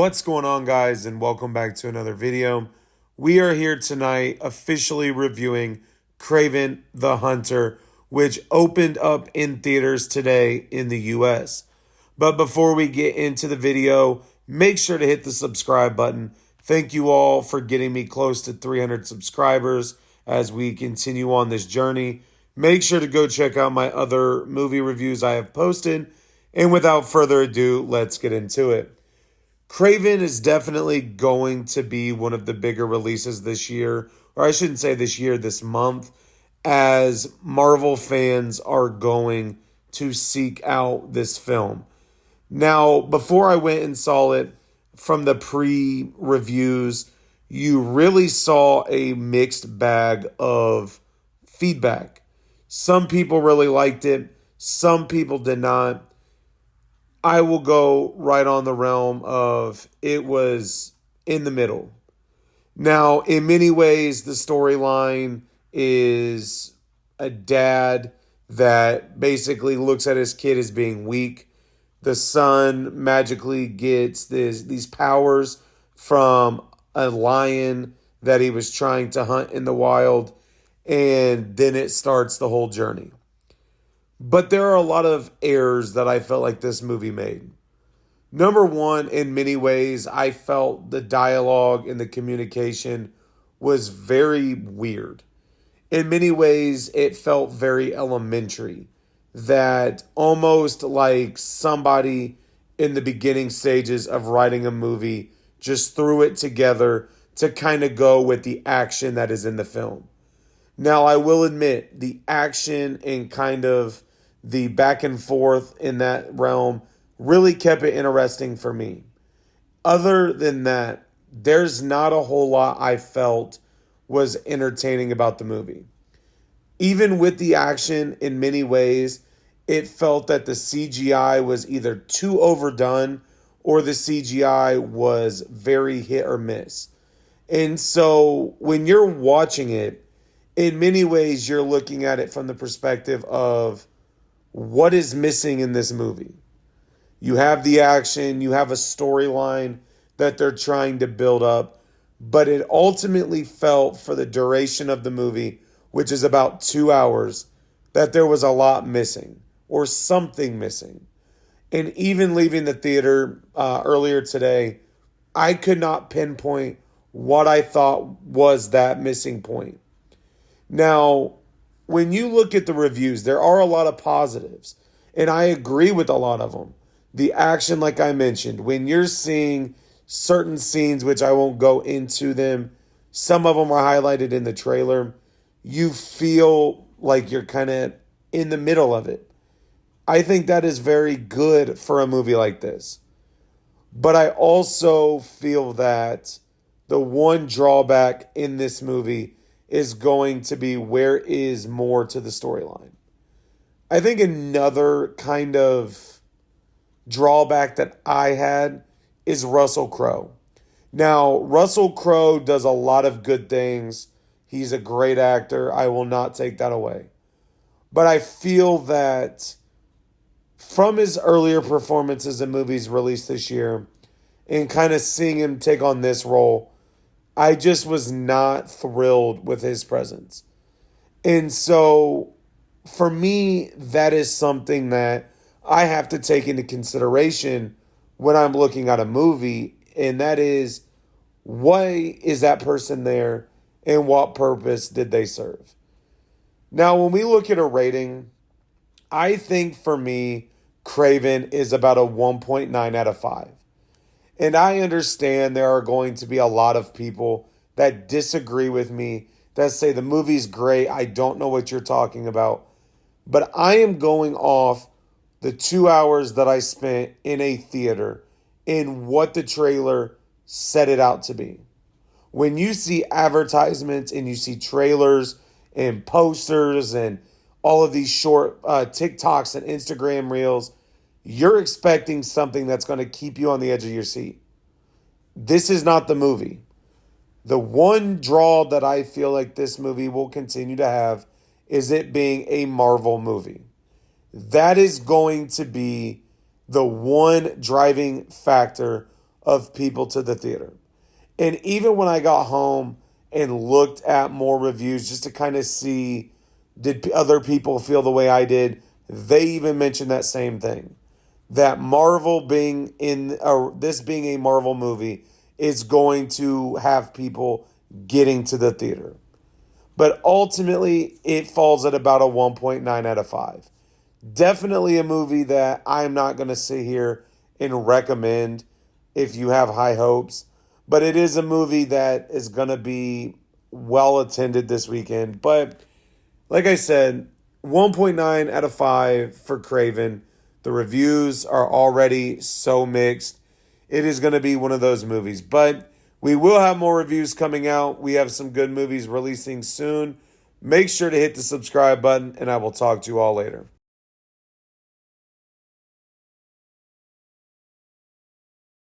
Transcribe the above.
What's going on, guys, and welcome back to another video. We are here tonight officially reviewing Kraven the Hunter, which opened up in theaters today in the US. But before we get into the video, make sure to hit the subscribe button. Thank you all for getting me close to 300 subscribers as we continue on this journey. Make sure to go check out my other movie reviews I have posted. And without further ado, let's get into it. Kraven is definitely going to be one of the bigger releases this year, or I shouldn't say this year, this month, as Marvel fans are going to seek out this film. Now, before I went and saw it from the pre-reviews, you really saw a mixed bag of feedback. Some people really liked it, some people did not. I will go right on the realm of it was in the middle. Now, in many ways, the storyline is a dad that basically looks at his kid as being weak. The son magically gets these powers from a lion that he was trying to hunt in the wild, and then it starts the whole journey. But there are a lot of errors that I felt like this movie made. Number one, in many ways, I felt the dialogue and the communication was very weird. In many ways, it felt very elementary. That almost like somebody in the beginning stages of writing a movie just threw it together to kind of go with the action that is in the film. Now, I will admit, the action and kind of the back and forth in that realm really kept it interesting for me. Other than that, there's not a whole lot I felt was entertaining about the movie. Even with the action, in many ways, it felt that the CGI was either too overdone or the CGI was very hit or miss. And so when you're watching it, in many ways, you're looking at it from the perspective of what is missing in this movie. You have the action, you have a storyline that they're trying to build up, but it ultimately felt for the duration of the movie, which is about 2 hours, that there was a lot missing or something missing. And even leaving the theater earlier today, I could not pinpoint what I thought was that missing point. Now, when you look at the reviews, there are a lot of positives, and I agree with a lot of them. The action, like I mentioned, when you're seeing certain scenes, which I won't go into them, some of them are highlighted in the trailer, you feel like you're kind of in the middle of it. I think that is very good for a movie like this. But I also feel that the one drawback in this movie is going to be where is more to the storyline. I think another kind of drawback that I had is Russell Crowe. Now, Russell Crowe does a lot of good things. He's a great actor. I will not take that away. But I feel that from his earlier performances in movies released this year and kind of seeing him take on this role, I just was not thrilled with his presence. And so, for me, that is something that I have to take into consideration when I'm looking at a movie, and that is, why is that person there and what purpose did they serve? Now, when we look at a rating, I think for me, Kraven is about a 1.9 out of 5. And I understand there are going to be a lot of people that disagree with me, that say the movie's great, I don't know what you're talking about. But I am going off the 2 hours that I spent in a theater and what the trailer set it out to be. When you see advertisements and you see trailers and posters and all of these short TikToks and Instagram reels, you're expecting something that's going to keep you on the edge of your seat. This is not the movie. The one draw that I feel like this movie will continue to have is it being a Marvel movie. That is going to be the one driving factor of people to the theater. And even when I got home and looked at more reviews just to kind of see, did other people feel the way I did, they even mentioned that same thing. That Marvel being this being a Marvel movie is going to have people getting to the theater. But ultimately, it falls at about a 1.9 out of 5. Definitely a movie that I'm not going to sit here and recommend if you have high hopes. But it is a movie that is going to be well attended this weekend. But like I said, 1.9 out of 5 for Kraven. The reviews are already so mixed. It is going to be one of those movies. But we will have more reviews coming out. We have some good movies releasing soon. Make sure to hit the subscribe button, and I will talk to you all later.